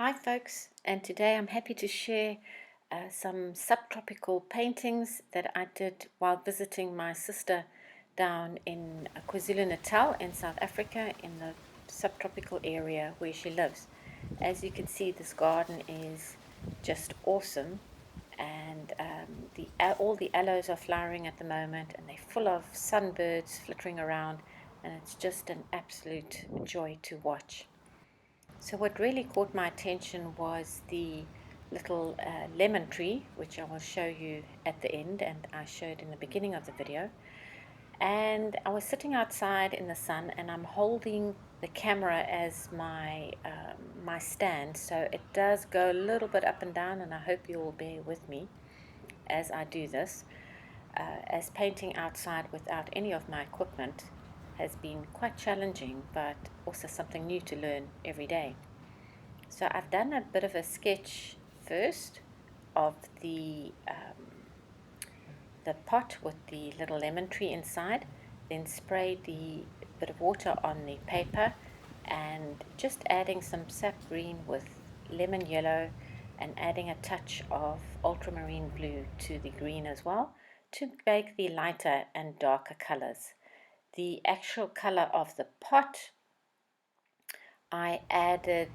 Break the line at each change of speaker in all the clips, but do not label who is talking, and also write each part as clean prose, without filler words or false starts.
Hi folks, and today I'm happy to share some subtropical paintings that I did while visiting my sister down in KwaZulu-Natal in South Africa in the subtropical area where she lives. As you can see, this garden is just awesome, and all the aloes are flowering at the moment, and they're full of sunbirds flittering around, and it's just an absolute joy to watch. So what really caught my attention was the little lemon tree, which I will show you at the end and I showed in the beginning of the video. And I was sitting outside in the sun and I'm holding the camera as my stand, so it does go a little bit up and down, and I hope you will bear with me as I do this, as painting outside without any of my equipment has been quite challenging, but also something new to learn every day. So I've done a bit of a sketch first of the pot with the little lemon tree inside, then sprayed the bit of water on the paper and just adding some sap green with lemon yellow and adding a touch of ultramarine blue to the green as well to make the lighter and darker colors. The actual color of the pot, I added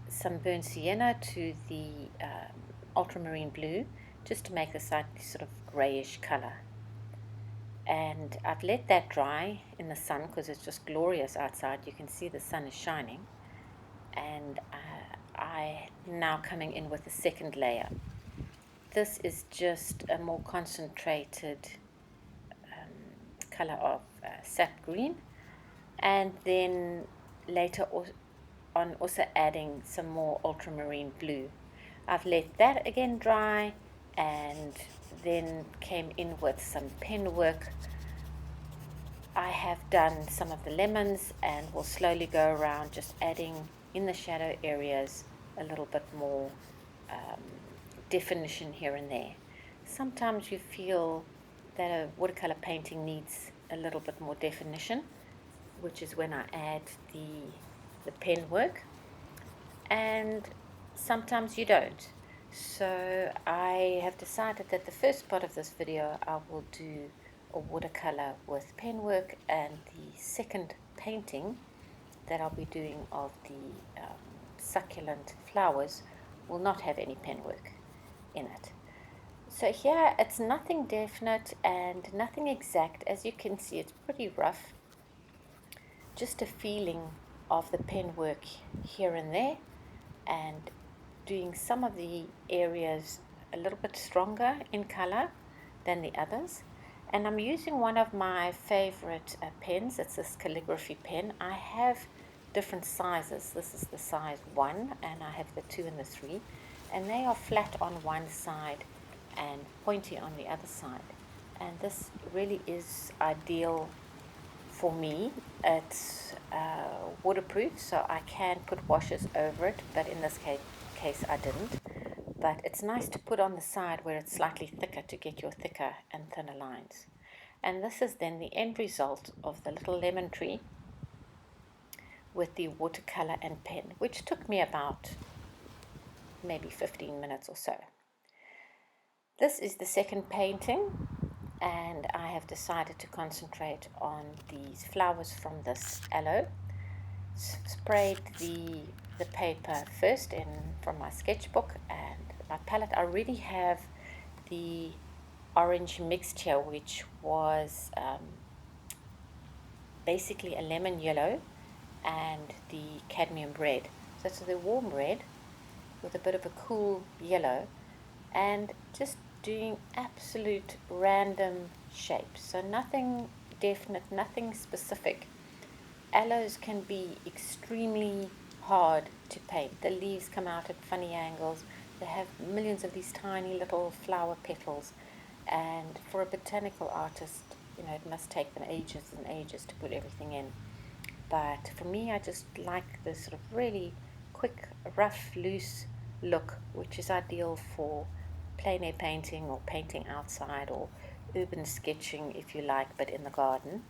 some burnt sienna to the ultramarine blue just to make a slightly sort of grayish color. And I've let that dry in the sun because it's just glorious outside. You can see the sun is shining. And I now coming in with the second layer. This is just a more concentrated color of sap green, and then later on also adding some more ultramarine blue. I've let that again dry and then came in with some pen work. I have done some of the lemons and will slowly go around just adding in the shadow areas a little bit more definition here and there. Sometimes you feel that a watercolor painting needs a little bit more definition, which is when I add the pen work, and sometimes you don't. So I have decided that the first part of this video I will do a watercolor with pen work, and the second painting that I'll be doing of the succulent flowers will not have any pen work in it. So here it's nothing definite and nothing exact. As you can see, it's pretty rough, just a feeling of the pen work here and there, and doing some of the areas a little bit stronger in color than the others. And I'm using one of my favorite pens. It's this calligraphy pen. I have different sizes. This is the size 1, and I have the 2 and the 3, and they are flat on one side and pointy on the other side, and this really is ideal for me. It's waterproof, so I can put washes over it, but in this case I didn't. But it's nice to put on the side where it's slightly thicker to get your thicker and thinner lines. And this is then the end result of the little lemon tree with the watercolor and pen, which took me about maybe 15 minutes or so. This is the second painting, and I have decided to concentrate on these flowers from this aloe. Sprayed the paper first in from my sketchbook, and my palette I already have the orange mixture, which was basically a lemon yellow and the cadmium red. So it's the warm red with a bit of a cool yellow, and just doing absolute random shapes, so nothing definite, nothing specific. Aloes can be extremely hard to paint. The leaves come out at funny angles. They have millions of these tiny little flower petals, and for a botanical artist, it must take them ages and ages to put everything in. But for me, I just like this sort of really quick, rough, loose look, which is ideal for plein air painting or painting outside or urban sketching, if you like, but in the garden.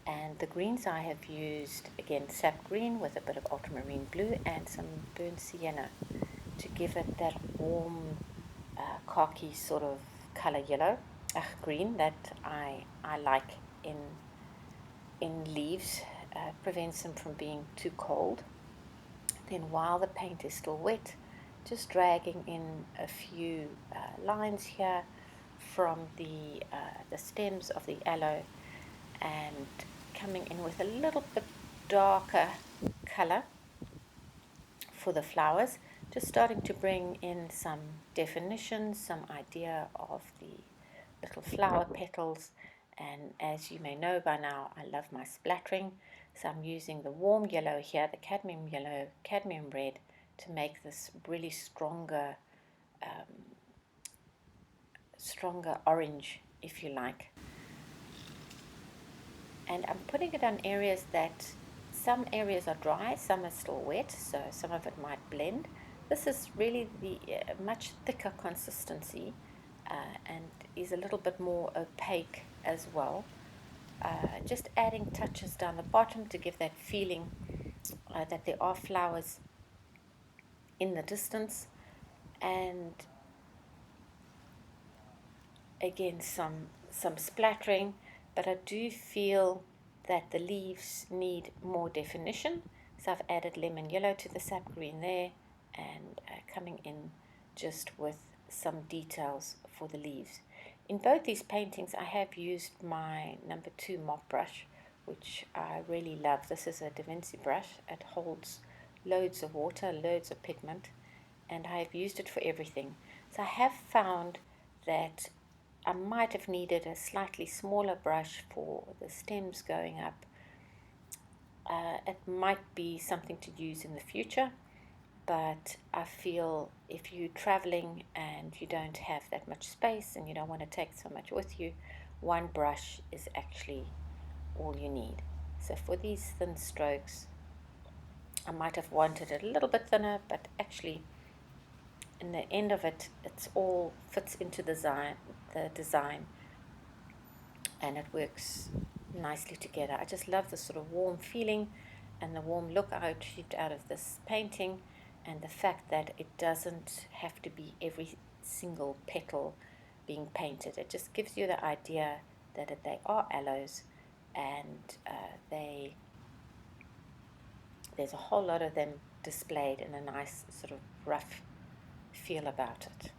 And the greens I have used, again, sap green with a bit of ultramarine blue and some burnt sienna to give it that warm khaki sort of color yellow, green that I like in leaves. Prevents them from being too cold. Then while the paint is still wet, just dragging in a few lines here from the stems of the aloe and coming in with a little bit darker color for the flowers, just starting to bring in some definition, some idea of the little flower petals. And as you may know by now, I love my splattering, so I'm using the warm yellow here, the cadmium yellow, cadmium red, to make this really stronger orange, if you like. And I'm putting it on areas that some areas are dry, some are still wet, so some of it might blend. This is really the much thicker consistency and is a little bit more opaque as well. Just adding touches down the bottom to give that feeling that there are flowers in the distance, and again some splattering, but I do feel that the leaves need more definition, so I've added lemon yellow to the sap green there, and coming in just with some details for the leaves. In both these paintings I have used my number 2 mop brush, which I really love. This is a Da Vinci brush. It holds loads of water, loads of pigment, and I have used it for everything. So I have found that I might have needed a slightly smaller brush for the stems going up. It might be something to use in the future, but I feel if you're traveling and you don't have that much space and you don't want to take so much with you, one brush is actually all you need. So for these thin strokes, I might have wanted it a little bit thinner, but actually in the end of it, it's all fits into the design, and it works nicely together. I just love the sort of warm feeling and the warm look I achieved out of this painting, and the fact that it doesn't have to be every single petal being painted. It just gives you the idea that they are aloes, and there's a whole lot of them displayed in a nice sort of rough feel about it.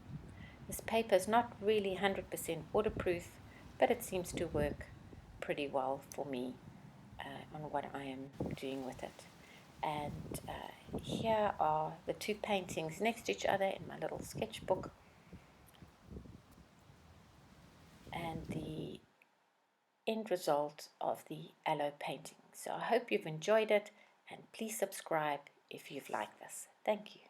This paper is not really 100% waterproof, but it seems to work pretty well for me on what I am doing with it. And here are the 2 paintings next to each other in my little sketchbook, and the end result of the aloe painting. So I hope you've enjoyed it, and please subscribe if you've liked this. Thank you.